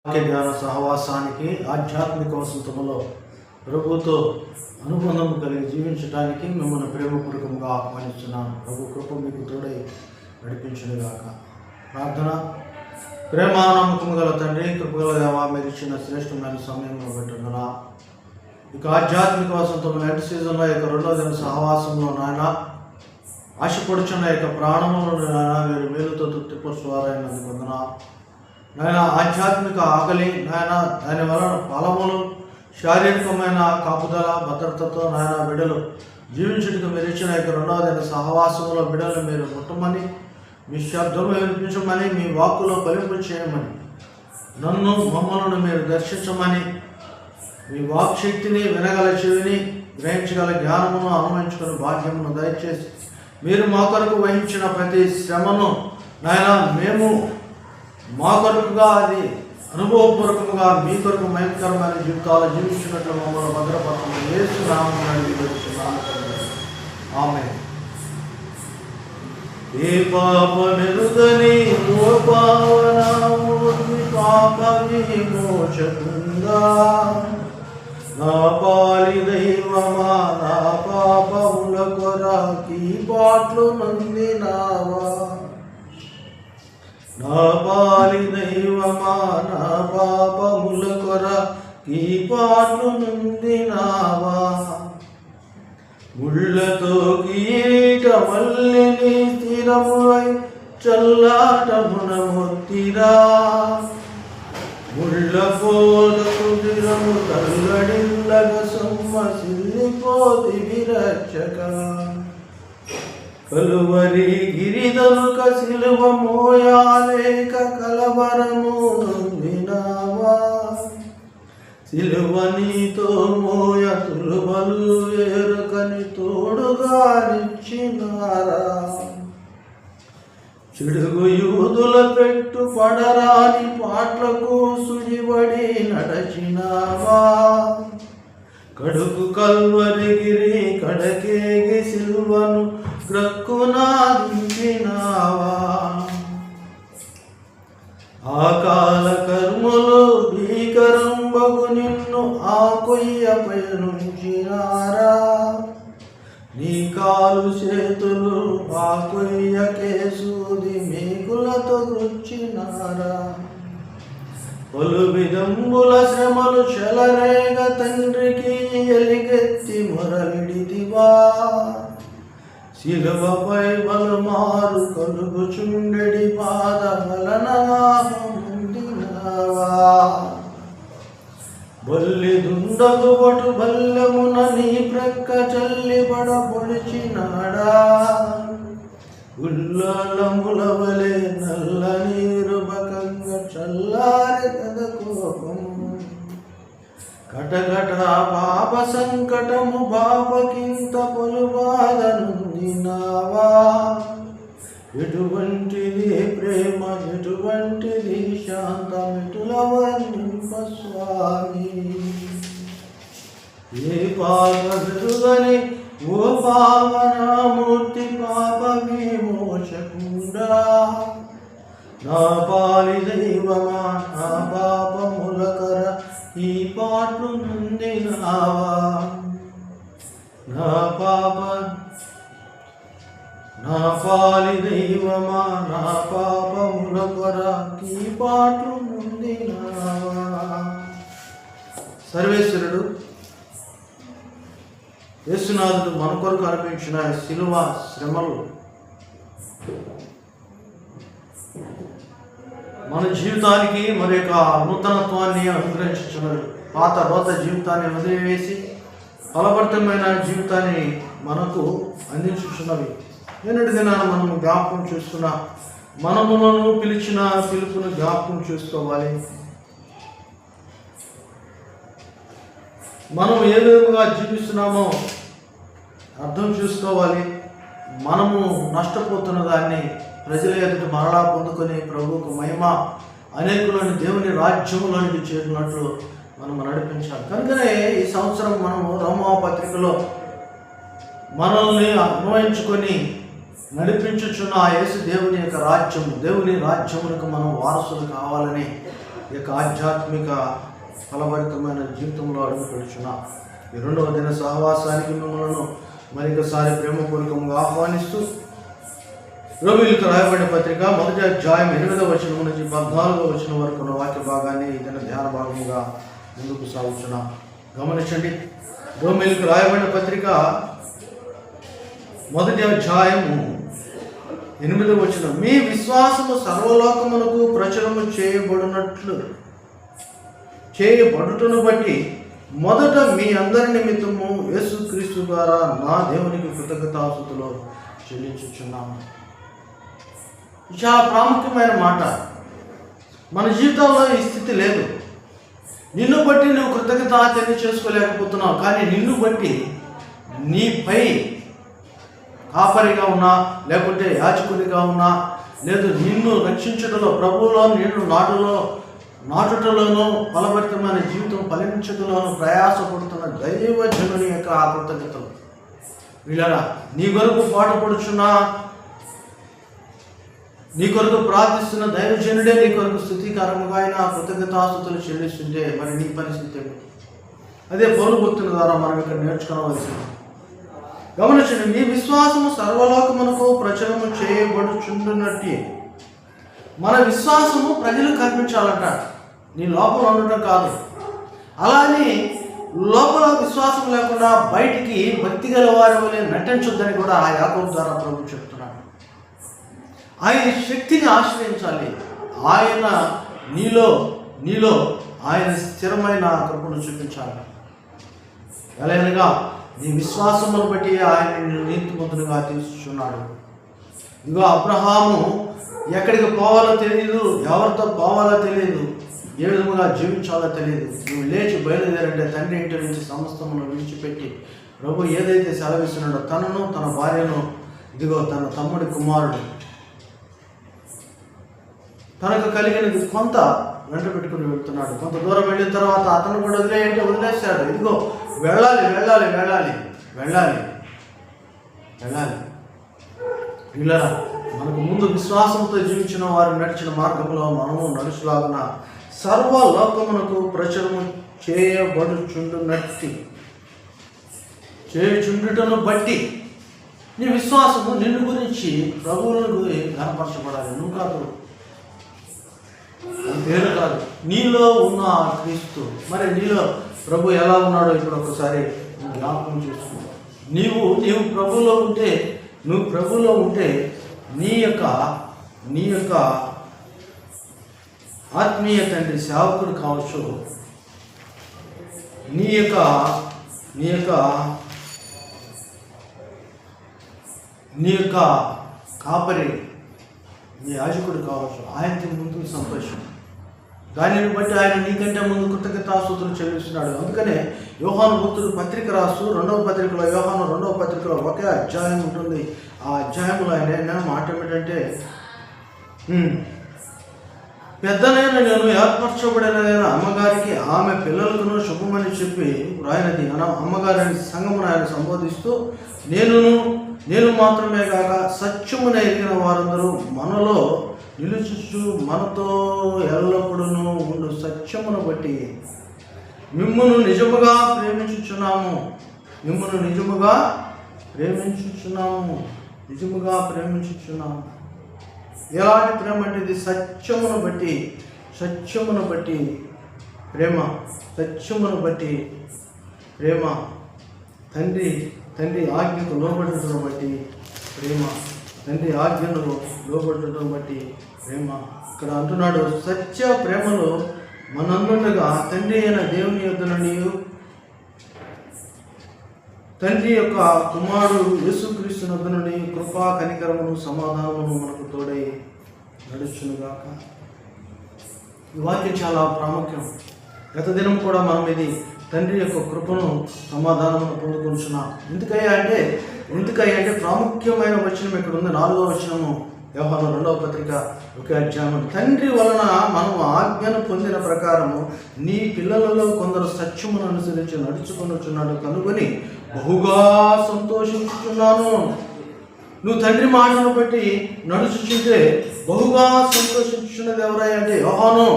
జ్ఞాన సహవాసానికి ఆధ్యాత్మిక వసంతములో ప్రభుతో అనుబంధం కలిగి జీవించడానికి మిమ్మల్ని ప్రేమపూర్వకంగా ఆహ్వానిస్తున్నాను. ప్రభు కృప మీకు తోడై నడిపించునుగాక. ప్రార్థన. ప్రేమ నమ్మకము గల తండ్రి, కృపగల దేవా, మీరు ఇచ్చిన శ్రేష్టమైన సమయంలో పెట్టున్నా ఇక ఆధ్యాత్మిక వసంతంలో ఎండ్ సీజన్లో ఇక రెండో దిన సహవాసంలో నాయన ఆశపడుచున్న యొక్క ప్రాణములను నాయన మీరు మేలుతో తృప్తిపరుచువారైనందుకు వందనా. నాయన ఆధ్యాత్మిక ఆకలి నాయన దాని వలన ఫలములు శారీరకమైన కాపుదల భద్రతతో నాయన బిడ్డలు జీవించుటకు మీరు ఇచ్చిన యొక్క రెండవ దిన సహవాసంలో బిడ్డలు మీరు ముట్టమని, మీ శబ్దము వినిపించమని, మీ వాక్కులో ఫలింపు చేయమని, నన్ను మమ్మల్ని మీరు దర్శించమని, మీ వాక్శక్తిని వినగల చెవిని గ్రహించగల జ్ఞానమును అనుభవించుకుని భాగ్యమును దయచేసి మీరు మా కొరకు వహించిన ప్రతి శ్రమను నాయన మేము మా కొరకుగా అది అనుభవపూర్వకంగా మీ కొరకు భయంకరమైన జీవితాలు జీవించినట్లు మమ్మల్ని భద్రపరచమని యేసు నామమున అడిగి వేడుచున్నాను. ఆమేన్. ఏ పాపమెరుగని ఓ పావనమూర్తి పాప విమోచకుందా, నా పాలి దైవమా నా పాపముల కొరకి పాట్లు నొందినావా, నా పాలి దైవమా నా పాపముల కొరకి పాట్లు నొందినావా, ముళ్ళతో కిరీటమల్లిని స్థిరమువై చల్లాటమున మొత్తిరా, ముళ్ళ పోలకు దిరము తల్లడిల్లగ సొమ్మసిల్లిపోతివి రక్షక, కలువరి గిరిదనుక సిలువ మోయాలేక కలవరము నొందినావా, సిలువ నీతో మోయ తులుబలు వేరుకని తోడుగా నిచ్చినారా, చెడుగు యూదుల పెట్టు పడరాని పాట్లకు సుడిబడి నడచినావా, కడుకు కల్వరిగిరి కడకేగి సిలువను గ్రక్కునా దింపినావా, ఆ కాల కర్మలు భీకరంబగు నిన్ను ఆ కొయ్యపై నుంచినారా, నీ కాలు చేతులు ఆ కొయ్యకే సూది మేకులతో గుచ్చినారా, పలు విధంబుల శ్రమలు చెలరేగ తండ్రికి ఎలిగెత్తి మొరలిడిదివా, శిలువపై బలుమారు కలుగుచుండెడి పాదమలనామముందినావా, బల్లి దుండగు బటు బల్లెమున నీ ప్రక్క చల్లిబడ పొడిచినాడా, ఉల్లలములవలే నల్ల నీరు బకంగ చల్లారి కద కోపము, కటకట పాప సంకటము బాపకింత పలు బాధనుందినావా, ఎటువంటిది ప్రేమ ఎటువంటిది శాంతమిటుల వర్ణింప స్వామి, ఏ పాప విరుగని ఓ పావనమూర్తి పాప విమోచకుండా, నా పాలి దైవమా నా పాపముల కర ఈ పాట్లు నొందినావా, నా పాలి దైవమా నా పాపముల కొరకి ఈ పాట్లు నొందినావా. సర్వేశ్వరుడు యేసునాథుడు మన కొరకు అర్పించిన శిలువ శ్రమలు మన జీవితానికి మరి యొక్క నూతనత్వాన్ని అనుగ్రహించుచున్నది. పాత రోత జీవితాన్ని వదిలివేసి ఫలభరితమైన జీవితాన్ని మనకు అందించుచున్నవి. నిన్నటి దినాన మనము జ్ఞాపకం చేస్తున్న మనములను పిలిచిన పిలుపును జ్ఞాపకం చేసుకోవాలి. మనం ఏ విధంగా జీవిస్తున్నామో అర్థం చేసుకోవాలి. మనము నష్టపోతున్న దాన్ని ప్రజల ఎదుట మరలా పొందుకొని ప్రభువుకు మహిమ అనేకులను దేవుని రాజ్యంలోనికి చేరినట్లు మనం నడిపించాలి. కనుకనే ఈ సంవత్సరం మనము రోమాపత్రికలో మనల్ని అన్వయించుకొని నడిపించుచున్న ఆ యేసు దేవుని యొక్క రాజ్యము, దేవుని రాజ్యములకు మనం వారసులు కావాలని ఈ యొక్క ఆధ్యాత్మిక ఫలభరితమైన జీవితంలో అడుగు పెడుచున్నాం. ఈ 2వ దిన సహవాసానికి మిమ్మల్ని మరొకసారి ప్రేమపూర్వకంగా ఆహ్వానిస్తూ రోమీయులకు రాయబడిన పత్రిక 1వ అధ్యాయం 8వ వచనం నుంచి 14వ వచనం వరకు ఉన్న వాక్య భాగాన్ని ఇతని ధ్యాన భాగముగా ముందుకు సాగుతున్నాం. గమనించండి. రోమీయులకు రాయబడిన పత్రిక 1వ అధ్యాయము 8వ వచనం, మీ విశ్వాసము సర్వలోకమునకు ప్రచురము చేయబడుటను బట్టి మొదట మీ అందరి నిమిత్తము యేసుక్రీస్తు ద్వారా నా దేవునికి కృతజ్ఞతాస్తుతులు చెల్లించుచున్నాము. చాలా ప్రాముఖ్యమైన మాట. మన జీవితంలో ఈ స్థితి లేదు. నిన్ను బట్టి నువ్వు కృతజ్ఞత తెలియచేసుకోలేకపోతున్నావు, కానీ నిన్ను బట్టి నీపై కాపరిగా ఉన్నా, లేకుంటే యాజకుడిగా ఉన్నా, లేదు నిన్ను రక్షించడంలో ప్రభువులో నీళ్లు నాటుటలోనూ ఫలభరితమైన జీవితం ఫలించడంలోనూ ప్రయాసపడుతున్న దైవజనుని యొక్క ఆ కృతజ్ఞతలు వీళ్ళరా, నీ కొరకు పాటుపడుచున్నా, నీ కొరకు ప్రార్థిస్తున్న దైవజనుడే నీ కొరకు స్తుతికరముగా అయిన కృతజ్ఞతాస్తుతులు చెల్లిస్తుంటే మరి నీ పరిస్థితి ఏమిటి? అదే పౌలు భక్తుల ద్వారా మనం ఇక్కడ నేర్చుకోవలసింది. గమనించండి. మీ విశ్వాసము సర్వలోకమునకు ప్రచురము చేయబడుచుండునట్టే. మన విశ్వాసము ప్రజలకు కనిపించాలంట, నీ లోపల ఉండటం కాదు. అలానే లోపల విశ్వాసం లేకుండా బయటికి భక్తి గల వారి వలె నటించొద్దని కూడా ఆ యాకోబు ద్వారా ప్రభు చెప్తున్నాడు. ఆయన శక్తిని ఆశ్రయించాలి. ఆయన నీలో ఆయన స్థిరమైన కృపను చూపించాలి. ఎలాగనగా నీ విశ్వాసమును బట్టి ఆయన నిన్ను నీతిమంతునిగా తీసుకున్నాడు. ఇదిగో అబ్రహాము ఎక్కడికి పోవాలో తెలియదు, ఎవరితో పోవాలో తెలియదు, ఏ విధముగా జీవించాలో తెలియదు. నువ్వు లేచి బయలుదేరంటే తండ్రి ఇంటి నుంచి సమస్తమును విడిచిపెట్టి ప్రభు ఏదైతే సెలవిస్తున్నాడో తనను, తన భార్యను, ఇదిగో తన తమ్ముడి కుమారుడు తనకు కలిగినది కొంత వెంట పెట్టుకుని వెళ్తున్నాడు. కొంత దూరం వెళ్ళిన తర్వాత అతను కూడా వదిలేశాడు. ఇదిగో వెళ్ళాలి వెళ్ళాలి వెళ్ళాలి వెళ్ళాలి వెళ్ళాలి ఇలా మనకు ముందు విశ్వాసంతో జీవించిన వారు నడిచిన మార్గంలో మనము నడుచులాగున సర్వలోకమునకు ప్రచురము చేయుచుండుటను బట్టి నీ విశ్వాసము నిన్ను గురించి ప్రభువులను కనపరచబడాలి. నువ్వు కాదు, పేరు కాదు, నీలో ఉన్న క్రీస్తు. మరి నీలో ప్రభు ఎలా ఉన్నాడో ఇప్పుడు ఒకసారి జ్ఞాపకం చేసుకో. నీవు ప్రభువులో ఉంటే, నువ్వు ప్రభువులో ఉంటే నీ యొక్క ఆత్మీయ తండ్రి సేవకుడు కావచ్చు, నీ యొక్క కాపరి, నీ యాజకుడు కావచ్చు, ఆయనకి ముందు సంతోషం. దానిని బట్టి ఆయన నీకంటే ముందు కృతజ్ఞతాస్తుతులు చెల్లిస్తున్నాడు. అందుకనే యోహాను భక్తుడు పత్రిక రాస్తూ 2వ పత్రికలో, యోహాను 2వ పత్రికలో ఒకే అధ్యాయం ఉంటుంది. ఆ అధ్యాయంలో ఆయన మాట ఏమిటంటే, పెద్దనైన నేను ఏర్పరచబడినదైన అమ్మగారికి ఆమె పిల్లలకును శుభమని చెప్పి రాయనది. అమ్మగారిని సంఘమును ఆయన సంబోధిస్తూ నేను మాత్రమే కాక సత్యమున ఎరిగిన వారందరూ మనలో నిలుచుచు మనతో ఎల్లప్పుడూ ఉండు సత్యమును బట్టి మిమ్మును నిజముగా ప్రేమించుచున్నాము. ఎలాంటి ప్రేమ అంటే ఇది సత్యమును బట్టి ప్రేమ, తండ్రి ఆజ్ఞకు లోబడటం బట్టి ప్రేమ, తండ్రి ఆజ్ఞను లోబడటం బట్టి ప్రేమ. ఇక్కడ అంటున్నాడు, సత్య ప్రేమలో మనందరుగా తండ్రి అయిన దేవుని యొద్ద నుండి తండ్రి యొక్క కుమారుడు యేసుక్రీస్తు యొద్ద నుండి కృపా కనికరమును సమాధానమును మనకు తోడై నడుచునుగాక. ఈ వాక్యం చాలా ప్రాముఖ్యం. గత దినం కూడా మనం ఇది తండ్రి యొక్క కృపను సమాధానమును పొందుకుంటున్నాం. ఎందుకయ్యా అంటే ప్రాముఖ్యమైన వచనం ఇక్కడ ఉంది. 4వ వచనము యోహాను 2వ పత్రిక ఒకే అధ్యాయం. తండ్రి వలన మనము ఆజ్ఞను పొందిన ప్రకారము నీ పిల్లలలో కొందరు సత్యమును అనుసరించి నడుచుకొనుచున్నాడు కనుగొని బహుగా సంతోషించుచున్నాను. నువ్వు తండ్రి మాటను బట్టి నడుచుచుంటే బహుగా సంతోషించున్నది ఎవరై అంటే యోహాను.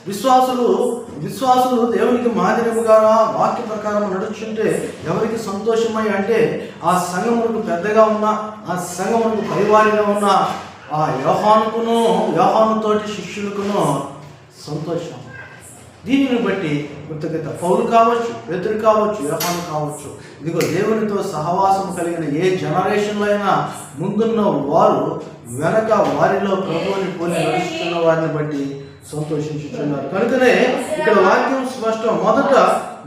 విశ్వాసులు దేవునికి మాదిరిగా వాక్య ప్రకారం నడుచుంటే ఎవరికి సంతోషమై అంటే ఆ సంఘమునకు పెద్దగా ఉన్న, ఆ సంఘమునకు పరివారిగా ఉన్న ఆ యోహానుతోటి శిష్యులకును సంతోషం. దీనిని బట్టి కృతజ్ఞత. పౌలు కావచ్చు, పేతురు కావచ్చు, యోహాను కావచ్చు, ఇదిగో దేవునితో సహవాసం కలిగిన ఏ జనరేషన్లో అయినా ముందున్న వారు వెనక వారిలో ప్రభువుని పోలి నడుస్తున్న వారిని బట్టి సంతోషించుతున్నారు. కనుకనే ఇక్కడ వాక్యం స్పష్టం. మొదట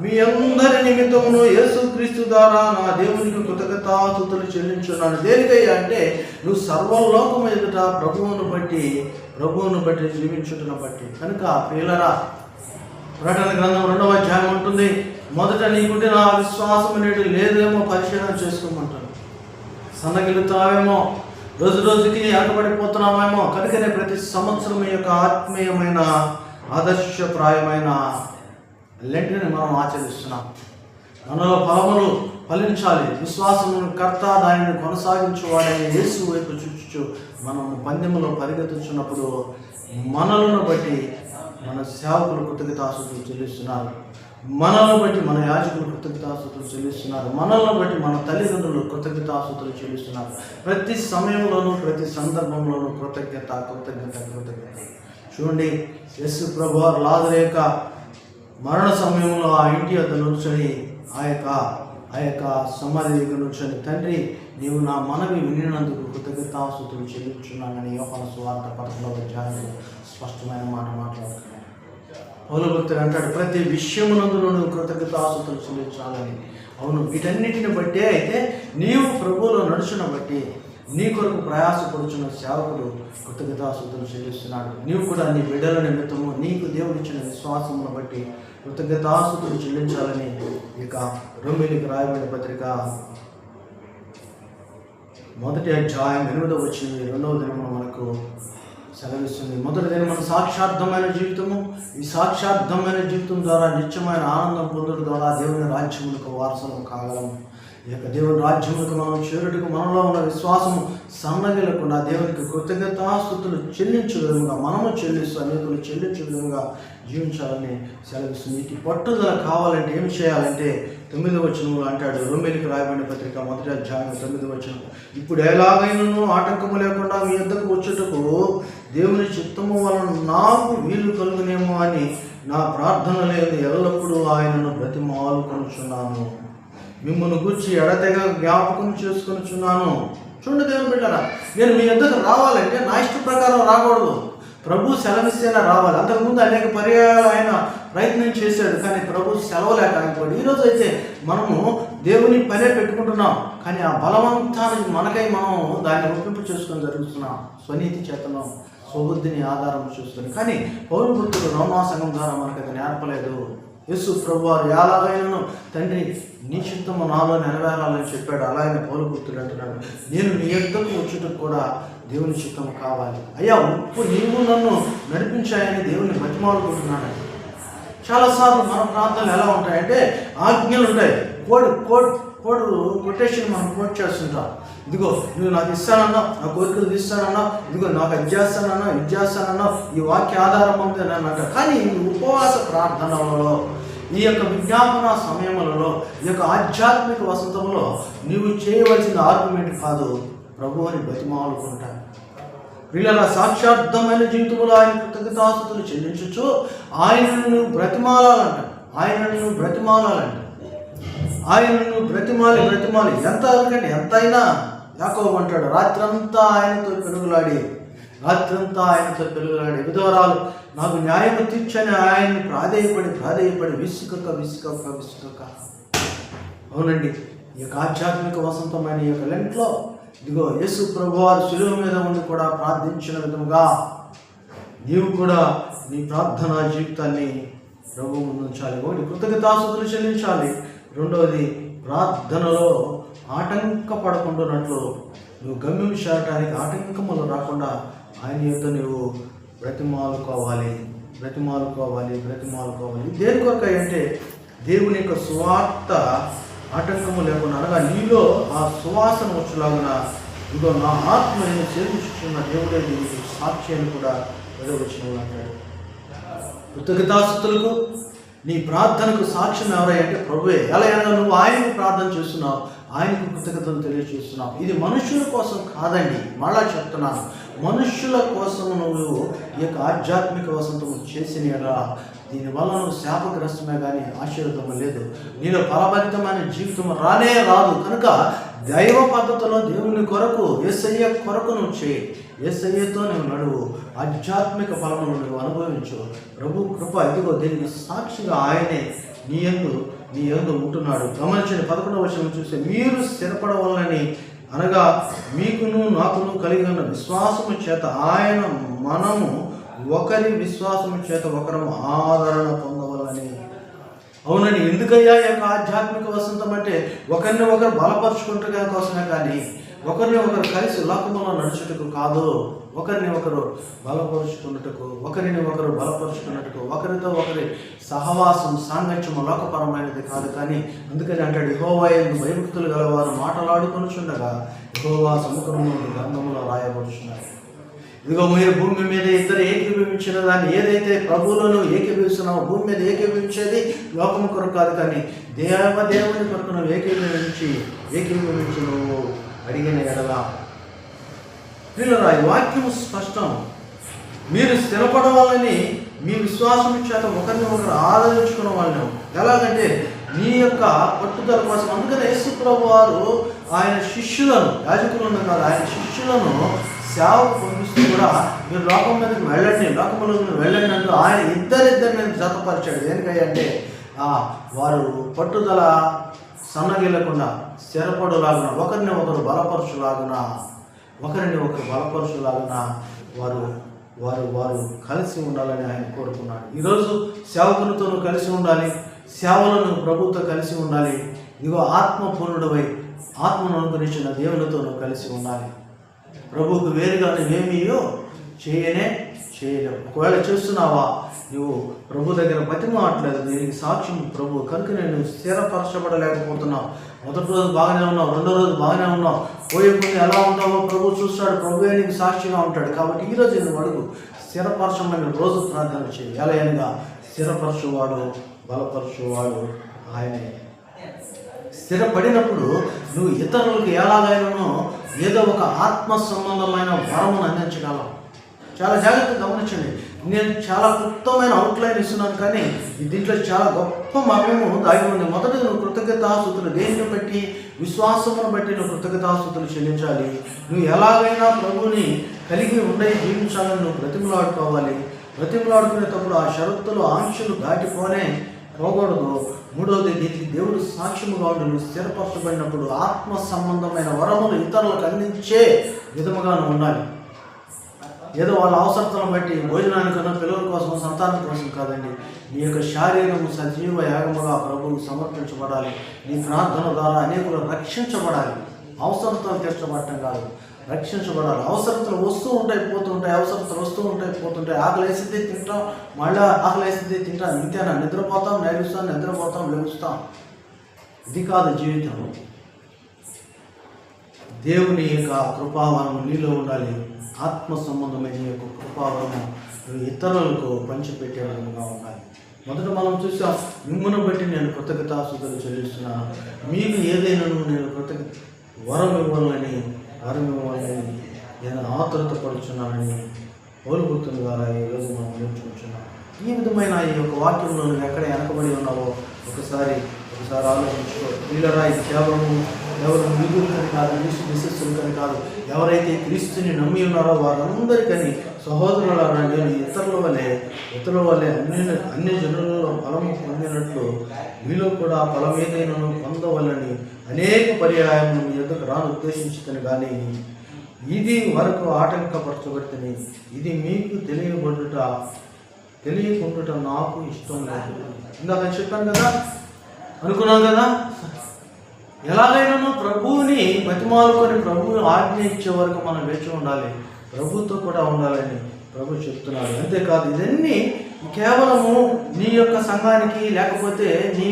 మీ అందరి నిమిత్తమును యేసుక్రీస్తు ద్వారా నా దేవునికి కృతజ్ఞతాస్తుతులు చెల్లించున్నాను. దేనికయ్యా అంటే నువ్వు సర్వలోకము ఎదుట ప్రభువును బట్టి జీవించుటను బట్టి. కనుక ప్రియులారా, ప్రకటన గ్రంథం 2వ అధ్యాయం ఉంటుంది, మొదట నీకుంటే నా విశ్వాసం అనేది లేదేమో పరిశీలన చేసుకోమంటారు. సన్నగిలుతావేమో, రోజు రోజుకి ఆటపడిపోతున్నామేమో. కనుకనే ప్రతి సంవత్సరం ఈ యొక్క ఆత్మీయమైన ఆదర్శప్రాయమైన లెంట్ని మనం ఆచరిస్తున్నాం. మనలో ఫలములు ఫలించాలి. విశ్వాసమును కర్త, దానిని కొనసాగించేవాడైన యేసు వైపు చూచుచు మనం పందెములో పరిగెత్తుచున్నప్పుడు మనలను బట్టి మన సేవకులు కృతజ్ఞతాస్తుతులు చెల్లిస్తున్నారు, మనల్ని బట్టి మన యాజకులు కృతజ్ఞతాస్తుతులు చెల్లిస్తున్నారు, మనల్ని బట్టి మన తల్లిదండ్రులు కృతజ్ఞతాస్తుతులు చెల్లిస్తున్నారు. ప్రతి సమయంలోనూ, ప్రతి సందర్భంలోనూ కృతజ్ఞత. చూడండి, యేసు ప్రభువారు లాజరు యొక్క మరణ సమయంలో ఆ ఇంటి వద్ద నుంచొని ఆ యొక్క సమాధి దగ్గర నుంచొని, తండ్రి నీవు నా మనవి వినినందుకు కృతజ్ఞతాస్తుతులు చెల్లించున్నానని యోహాను సువార్త 11వ అధ్యాయంలో స్పష్టమైన మాట మాట్లాడుతున్నాడు. పౌలు భక్తుడు అంటాడు, ప్రతి విషయమునందు నువ్వు కృతజ్ఞతాస్తుతులు చెల్లించాలని. అవును, వీటన్నిటిని బట్టే అయితే నీవు ప్రభువులో నడుచున్న బట్టి నీ కొరకు ప్రయాసపడుచున్న సేవకుడు కృతజ్ఞతాస్తుతులు చెల్లిస్తున్నాడు. నీవు కూడా నీ బిడ్డల నిమిత్తము నీకు దేవుడిచ్చిన విశ్వాసమును బట్టి కృతజ్ఞతాస్తుతులు చెల్లించాలని ఇక రోమీయులకు రాయబడిన పత్రిక 1వ అధ్యాయం 8వ వచనం 2వ దినమున మనకు సెలవిస్తుంది. మొదటి దినం మన సాక్షార్థమైన జీవితము. ఈ సాక్షార్థమైన జీవితం ద్వారా నిత్యమైన ఆనందం పొందడం ద్వారా దేవుని రాజ్యములకు వారసులం కాగలము. ఈ యొక్క దేవుని రాజ్యములకు మనం చేరుటకు మనలో ఉన్న విశ్వాసము సన్నగిలకుండా దేవునికి కృతజ్ఞతాస్తుతులు చెల్లించే విధంగా మనము చెల్లిస్తూ అనేకులు చెల్లించే విధంగా జీవించాలని సెలవిస్తుంది. ఈ పట్టుదల కావాలంటే ఏం చేయాలంటే 9వ వచనంలో అంటాడు, రోమీయులకు రాయబడిన పత్రిక 1వ అధ్యాయం 9వ వచనం, ఇప్పుడు ఎలాగైనను ఆటంకము లేకుండా మీ యొద్దకు వచ్చుటకు దేవుని చిత్తము వలన నాకు వీలు కలుగునేమో అని నా ప్రార్థన లేదు ఎల్లప్పుడూ ఆయనను బ్రతిమాలుకొనుచున్నాను. మిమ్మల్ని గురించి ఎడతెగ జ్ఞాపకం చేసుకొనుచున్నాను. చూడండి దేవుని బిడ్డలారా, నేను మీ యొద్దకు రావాలంటే నా ఇష్ట ప్రకారం రాకూడదు. ప్రభు సెలవిస్తేనే రావాలి. అంతకుముందు అనేక పర్యాయాలు ఆయన ప్రయత్నం చేశాడు, కానీ ప్రభు సెలవులేక ఆగిపోయాడు. ఈరోజు అయితే మనము దేవుని పనే పెట్టుకుంటున్నాం, కానీ ఆ బలవంతాన్ని మనకై మనం దాన్ని ఒప్పింపు చేసుకొని జరుగుతున్నాం. స్వనీతి చేతనం, స్వబుద్ధిని ఆధారం చూసుకొని. కానీ పౌరు భక్తుడు రోమా సంఘం ద్వారా మనకు అది నేర్పలేదు. యేసు ప్రభువారు ఎలాగైనా తండ్రి నీ చిత్తము నాలో నెరవేరాలని చెప్పాడు. అలాగే పౌరు భక్తుడు అంటున్నాడు, నేను నీ యొద్దకు వచ్చుటకు కూడా దేవుని చిత్తము కావాలి. అయ్యా, ఇప్పుడు నీవు నన్ను నడిపించాయని దేవుని బతిమాలుకుంటున్నాడు. చాలాసార్లు మన ప్రాంతాలు ఎలా ఉంటాయంటే ఆజ్ఞలు ఉంటాయి, కోడ్ కొటేషన్ మనం కోట్ చేస్తుంటాం. ఇదిగో నువ్వు నాకు ఇస్తానన్నా, నా కోరికలు తీస్తానన్నా, ఇదిగో నాకు అది చేస్తానన్నా, ఇది చేస్తానన్నా, ఈ వాక్య ఆధారం ఉంది అని అంటారు. కానీ ఈ ఉపవాస ప్రార్థనలలో, ఈ యొక్క విజ్ఞాపన సమయములలో, ఈ యొక్క ఆధ్యాత్మిక వసంతంలో నీవు చేయవలసిన ఆర్గ్యుమెంట్ కాదు, ప్రభువుని బతిమాలుకుంటాను. వీళ్ళ సాక్షార్థమైన జీవితంలో ఆయన కృతజ్ఞతాస్తుతులు చెల్లించచ్చు. ఆయనను బ్రతిమాలంట, ఆయనను బ్రతిమాలి ఎంత అనుకండి, ఎంతైనా. యాకోబు అంటాడు, రాత్రంతా ఆయనతో పెరుగులాడి విధవరాలు నాకు న్యాయం తీర్చని ఆయన్ని ప్రాధేయపడి విసుకక. అవునండి, ఈ యొక్క ఆధ్యాత్మిక వసంతమైన ఈ యొక్క లెంట్లో ఇదిగో యేసు ప్రభువారు శిలువ మీద ఉండి కూడా ప్రార్థించిన విధముగా నీవు కూడా నీ ప్రార్థనా జీవితాన్ని ప్రభు ముందు ఉంచాలి. ఒకటి కృతజ్ఞతాస్తుతులు చెల్లించాలి. రెండవది ప్రార్థనలో ఆటంకపడకుండానట్లు నువ్వు గమ్యం చేరడానికి ఆటంకములు రాకుండా ఆయన యొక్క నువ్వు బ్రతిమాలుకోవాలి. దేని కొరకు అంటే దేవుని యొక్క సువార్త ఆటంకము లేకుండా, అనగా నీలో ఆ సువాసన వచ్చేలాగున ఇదిగో నా ఆత్మ నేను సేవించుకున్న దేవుడే దీనికి సాక్షి అని కూడా వచ్చిన అంటాడు. కృతజ్ఞతాస్తుతులకు నీ ప్రార్థనకు సాక్ష్యం ఎవరై అంటే ప్రభువే. ఎలా నువ్వు ఆయనకు ప్రార్థన చేస్తున్నావు, ఆయనకు కృతజ్ఞతలు తెలియజేస్తున్నావు. ఇది మనుషుల కోసం కాదండి, మళ్ళా చెప్తున్నాను, మనుషుల కోసం నువ్వు ఈ యొక్క ఆధ్యాత్మిక వసంతము చేసిన దీనివల్ల నువ్వు శాపగ్రస్తమే కానీ ఆశీర్వాదం లేదు. నీలో ఫలభరితమైన జీవితం రానే రాదు. కనుక దైవ పద్ధతిలో దేవుని కొరకు యేసయ్య కొరకు నువ్వు చేయి, యేసయ్యతో నువ్వు నడువు, ఆధ్యాత్మిక ఫలమును నువ్వు అనుభవించు. ప్రభు కృప ఇదిగో దీనికి సాక్షిగా ఆయనే నీ యందు ఉంటున్నాడు. గమనించండి 11వ వచనం చూస్తే, మీరు స్థిరపడవలని అనగా మీకును నాకును కలిగి ఉన్న విశ్వాసము చేత ఆయన మనము ఒకరి విశ్వాసము చేత ఒకరము ఆదరణ పొందవలని. అవునండి, ఎందుకయ్యా ఈ యొక్క ఆధ్యాత్మిక వసంతం అంటే ఒకరిని ఒకరు బలపరుచుకుంటే కోసమే కానీ ఒకరిని ఒకరు కలిసి లోకములో నడుచుటకు కాదు. ఒకరిని ఒకరు బలపరుచుకున్నట్టుకు, ఒకరిని ఒకరు బలపరుచుకున్నట్టుకు, ఒకరితో ఒకరి సహవాసం సాంగత్యము లోకపరమైనది కాదు. కానీ అందుకని అంటాడు, యెహోవా యందు భయభక్తులు గలవారు మాటలాడుకొనుచుండగా యెహోవా సముఖములో గ్రంథములో రాయబడుచున్నారు. ఇదిగో మీరు భూమి మీద ఇద్దరు ఏకీభవించిన దాన్ని ఏదైతే ప్రభువులను ఏకీభవిస్తున్నావో, భూమి మీద ఏకీభవించేది లోకము కొరకు కాదు, కానీ దేవుని కొరకు నువ్వు ఏకీభవించి నువ్వు అడిగిన ఎడలా. ప్రియులారా, ఈ వాక్యము స్పష్టం. మీరు స్థిరపడవాలని మీ విశ్వాసం చేత ఒకరిని ఒకరు ఆదరించుకున్న వాళ్ళని. ఎలాగంటే నీ యొక్క పట్టుదల కోసం. అందుకని యేసు ప్రభు వారు ఆయన శిష్యులను, యాజకులను కాదు, ఆయన శిష్యులను సేవకు పంపిస్తూ కూడా మీరు లోకం మీదకి వెళ్ళండి అంటూ ఆయన ఇద్దరిని జతపరిచాడు. దేనికంటే వారు పట్టుదల సన్నగిల్లకుండా స్థిరపడులాగున, ఒకరిని ఒకరు బలపరుచులాగున వారు వారు వారు కలిసి ఉండాలని ఆయన కోరుకున్నాడు. ఈరోజు సేవకులతో నువ్వు కలిసి ఉండాలి, సేవలను ప్రభుత్వం కలిసి ఉండాలి. ఇదిగో ఆత్మపూర్ణుడవై ఆత్మను అనుగ్రహించిన దేవునితో నువ్వు కలిసి ఉండాలి. ప్రభువుకు వేరుగా నువ్వేమీయో చేయలేవు. ఒకవేళ చేస్తున్నావా, నువ్వు ప్రభు దగ్గర బతిమాట్లేదు, దీనికి సాక్ష్యం ప్రభు. కనుక నేను స్థిరపరచబడలేకపోతున్నావు. మొదటి రోజు బాగానే ఉన్నావు, రెండో రోజు బాగానే ఉన్నావు, పోయే ముందు ఎలా ఉంటావో ప్రభు చూస్తాడు. ప్రభువే నీకు సాక్షిగా ఉంటాడు. కాబట్టి ఈరోజు నువ్వు అడుగు, స్థిరపరచమని రోజు ప్రార్థన చేయి. ఎలాగైనా స్థిరపరచువాడు, బలపరచువాడు ఆయనే. స్థిరపడినప్పుడు నువ్వు ఇతరులకు ఎలాగైనానో ఏదో ఒక ఆత్మ సంబంధమైన వరమును అందించగలవు. చాలా జాగ్రత్తగా గమనించండి. నేను చాలా క్లుప్తమైన అవుట్లైన్ ఇస్తున్నాను, కానీ దీంట్లో చాలా గొప్ప మర్మము దాగి ఉంది. మొదటి నువ్వు కృతజ్ఞతాస్తుతులు, దేనిని బట్టి, విశ్వాసమును బట్టి నువ్వు కృతజ్ఞతాస్తుతులు చెల్లించాలి. నువ్వు ఎలాగైనా ప్రభువుని కలిగి ఉండే జీవించాలని నువ్వు బ్రతిమలాడుకోవాలి. బ్రతిమలాడుకునేటప్పుడు ఆ షరతులు, ఆంక్షలు పోకూడదు. మూడవది, దీనికి దేవుడు సాక్ష్యముగా ఉండి నువ్వు స్థిరపరచబడినప్పుడు ఆత్మ సంబంధమైన వరములు ఇతరులకు అందించే విధముగా నువ్వు ఉండాలి. ఏదో వాళ్ళ అవసరతలను బట్టి భోజనానికన్నా, పిల్లల కోసం, సంతానం కోసం కాదండి. నీ యొక్క శారీరము సజీవ యాగముగా ప్రభువుకు సమర్పించబడాలి. నీ ప్రార్థన ద్వారా అనేకులు రక్షించబడాలి. అవసరతలు తీర్చబడటం కాదు, రక్షించబడాలి. అవసరతలు వస్తూ ఉంటాయి, పోతుంటాయి. ఆకలి వేసిద్ది తింటాం, మళ్ళీ ఆకలి వేసిద్ది తింటాం. ఇంతేనా? నిద్రపోతాం, లెగుస్తాం. ఇది కాదు జీవితం. దేవుని యొక్క కృపావరము నీలో ఉండాలి. ఆత్మ సంబంధమైన యొక్క కృపావరము ఇతరులకు పంచిపెట్టే విధంగా ఉండాలి. మొదట మనం చూసాం, మిమ్మును బట్టి నేను కృతజ్ఞతాస్తుతులు చెల్లిస్తున్నాను, మీకు ఏదైనా నేను వరం ఇవ్వాలని నేను ఆతురత పడుచున్నానని పౌలుభక్తుల ద్వారా ఈరోజు మనం నేర్చుకుంటున్నాం. ఈ విధమైన ఈ యొక్క వాక్యంలో నువ్వు ఎక్కడ వెనకబడి ఉన్నావో ఒకసారి ఆలోచించుకో. వీళ్ళరా, ఇది కేవలం మిగులుకని కాదు, విశ్వసులకని కాదు, ఎవరైతే క్రీస్తుని నమ్మి ఉన్నారో వారందరికని సహోదరులారా, నేను ఇతరుల వల్లే అన్ని జనులలో ఫలము పొందినట్లు మీలో కూడా ఫలం ఏదైనా పొందవలని అనేక పర్యాయములు మీ ఎదుకు రాను ఉద్దేశించుతాను. కానీ ఇది వరకు ఆటంకపరచబడితేనే ఇది మీకు తెలియకుండుట నాకు ఇష్టం లేదు. ఇందాక చెప్పాను కదా, అనుకున్నాం కదా, ఎలాగైనా ప్రభువుని బతిమాలుకొని ప్రభువు ఆజ్ఞ ఇచ్చే వరకు మనం వేచి ఉండాలి, ప్రభుతో కూడా ఉండాలని ప్రభు చెప్తున్నాడు. అంతేకాదు, ఇదన్నీ కేవలము నీ యొక్క సంఘానికి, లేకపోతే నీ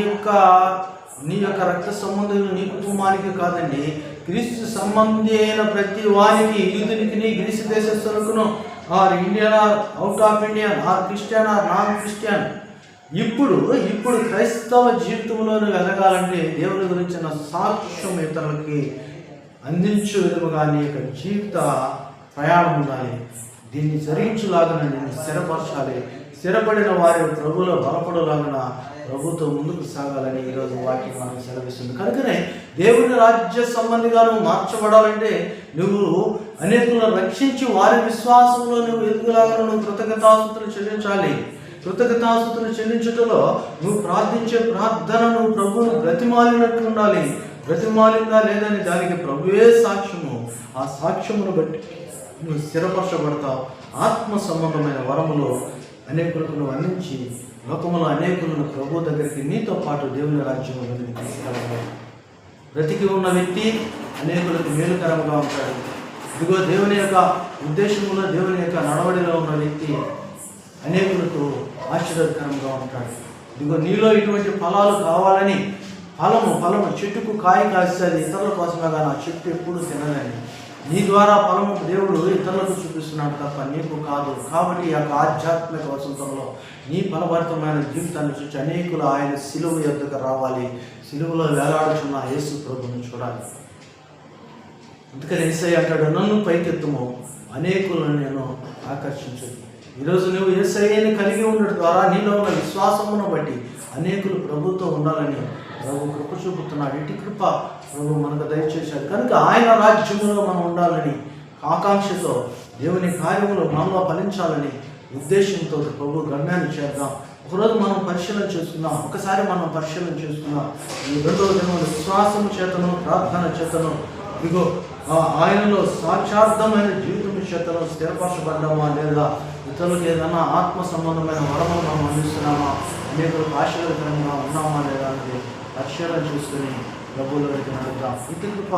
యొక్క రక్త సంబంధులు, నీ కుటుంబానికి కాదండి. క్రీస్తు సంబంధి అయిన ప్రతి వారికి, యూదునికి, గ్రీసు దేశస్తులకును, or Indian or out of Indian, or Christian or non Christian, ఇప్పుడు క్రైస్తవ జీవితంలోనే ఎదగాలంటే దేవుని గురించిన సాక్ష్యం ఇతరులకి అందించే విధముగా నీ యొక్క జీవిత ప్రయాణం ఉండాలి. దీన్ని జరిగించులాగా నేను స్థిరపరచాలి. స్థిరపడిన వారి ప్రభువులో బలపడలాగా ప్రభుత్వం ముందుకు సాగాలని ఈరోజు వాక్యం మనకు సెలవిస్తుంది. కనుకనే దేవుని రాజ్య సంబంధిగా నువ్వు మార్చబడాలంటే నువ్వు అనేకులను రక్షించి వారి విశ్వాసంలో నువ్వు ఎదుగులాగా నువ్వు కృతజ్ఞతాస్తుతులు చెల్లించాలి. కృతజ్ఞతాస్తుతులు చెల్లించటంలో నువ్వు ప్రార్థించే ప్రార్థన నువ్వు ప్రభువును బ్రతిమాలినట్టు ఉండాలి. బ్రతిమాలిందా లేదని దానికి ప్రభువే సాక్ష్యము. ఆ సాక్ష్యమును బట్టి నువ్వు స్థిరపరచబడతావు. ఆత్మ సంబంధమైన వరములో అనేకులకు నువ్వు అందించి లోకములో అనేకులను ప్రభు దగ్గరికి నీతో పాటు దేవుని రాజ్యంలోకి తీసుకెళ్ళగలవు. బ్రతికి ఉన్న వ్యక్తి అనేకులకు మేలుకరంగా ఉంటాడు. ఇదిగో దేవుని యొక్క ఉద్దేశంలో, దేవుని యొక్క నడవడిలో ఉన్న వ్యక్తి అనేకులకు ఆశీర్వాదకరంగా ఉంటాడు. ఇదిగో నీలో ఇటువంటి ఫలాలు కావాలని, ఫలము చెట్టుకు కాయ కాస్తుంది ఇతరుల కోసమే కానీ ఆ చెట్టు ఎప్పుడు తినదని. నీ ద్వారా ఫలము దేవుడు ఇతరులకు చూపిస్తున్నాడు తప్ప నీకు కాదు. కాబట్టి ఈ యొక్క ఆధ్యాత్మిక వసంతంలో నీ ఫలభరితమైన జీవితాన్ని చూసి అనేకులు ఆయన సిలువ యొద్దకు రావాలి. సిలువలో వేలాడుచున్న యేసు ప్రభువును చూడాలి. అందుకని యేసయ్య అంటాడు, నన్ను పైకెత్తుము, అనేకులను నేను ఆకర్షించదు. ఈరోజు నువ్వు యేసయ్యని కలిగి ఉండడం ద్వారా నీలో ఉన్న విశ్వాసమును బట్టి అనేకులు ప్రభుతో ఉండాలని ప్రభు కృప చూపుతున్నాడు. ఇటు కృప ప్రభు మనకు దయచేశాడు. కనుక ఆయన రాజ్యంలో మనం ఉండాలని ఆకాంక్షతో దేవుని కార్యములు మనలో ఫలించాలని ఉద్దేశంతో ప్రభు గమ్యాన్ని చేద్దాం. ఒకరోజు మనం పరిశీలన చేసుకుందాం. ఒకసారి మనం పరిశీలన చేసుకుందాం. ఈ రెండవ దినములు విశ్వాసము చేతను, ప్రార్థన చేతను, ఇదిగో ఆయనలో సాక్షార్థమైన జీవితం చేతను స్థిరపరచబడ్డామా లేదా ఇతరులకు ఏదైనా ఆత్మ సంబంధమైన వరము మనం అందిస్తున్నామా, అనేకులకు ఆశీర్వదకరంగా ఉన్నామా లేదా అనేది పరిశీలన చేసుకుని ప్రభువులోకి నడుద్దాం. ఇటు కృప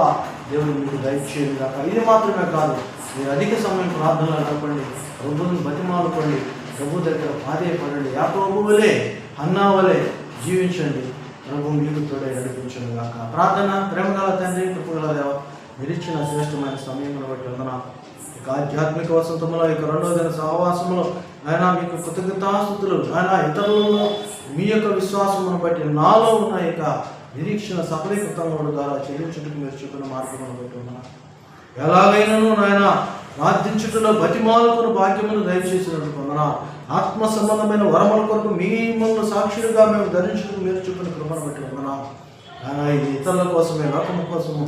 దేవుని మీకు దయచేయదు కాక. ఇది మాత్రమే కాదు, మీరు అధిక సమయం ప్రార్థనలు గడపండి, ప్రభువుని బతిమాలుకోండి, ప్రభు దగ్గర ప్రాధేయపడండి. యాకోబు వలె, హన్నా వలె జీవించండి. ప్రభు మీకు తోడే నడిపించండి కాక. ప్రార్థన. ప్రేమగల తండ్రి, కృపగల దేవ, నిరీక్షణ శ్రేష్టమైన సమయంలో బట్టి వందనాలు. ఇక ఆధ్యాత్మిక వసంతంలో, ఇక రెండవ దిన సహవాసంలో ఆయన మీకు కృతజ్ఞతాస్తుతులు. ఆయన ఇతరులలో మీ యొక్క విశ్వాసమును బట్టి నాలో ఉన్న యొక్క నిరీక్షణ సఫలీకృతం ద్వారా చెల్లించుటకు మీరు చూపిన మార్గమును బట్టి ఉన్నాను. ఎలాగైనాను నాయన ప్రార్థించుటలో బతిమాలకును భాగ్యమును దయచేసినట్టు పొందనా. ఆత్మ సంబంధమైన వరముల కొరకు మిమ్మల్ని సాక్షులుగా మేము ధరించుటకు మీరు చూపిన కృపను బట్టి వందనా. ఆయన ఇది ఇతరుల కోసమే, లోకము కోసము,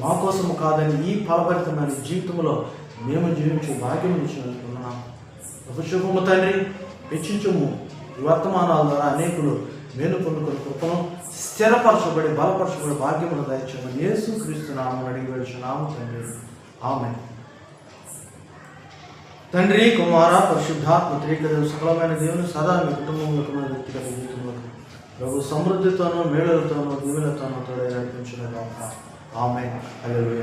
మా కోసము కాదని ఈ ఫలభరితమైన జీవితంలో మేము జీవించే భాగ్యం ఇచ్చినట్టున్నాం. ఒక శుభము తండ్రి, హెచ్చించుము. ఈ వర్తమానాల ద్వారా అనేకులు మేలు పొందుకుని కృపను స్థిరపరచబడి బలపరచబడి భాగ్యమును దయచేయమని యేసు క్రీస్తు నామమున అడిగి వేడుచున్నాము తండ్రి. ఆమేన్. తండ్రి, కుమార, పరిశుద్ధాత్మ త్రియేక సకలమైన దేవుని సదా మీ కుటుంబంలో వ్యక్తిగత జీవితంలో ప్రభు సమృద్ధితోనూ, మేలులతోనూ, దీవెనతోనూ తోడే నడిపించును గాక. ఆమేన్. హల్లెలూయా.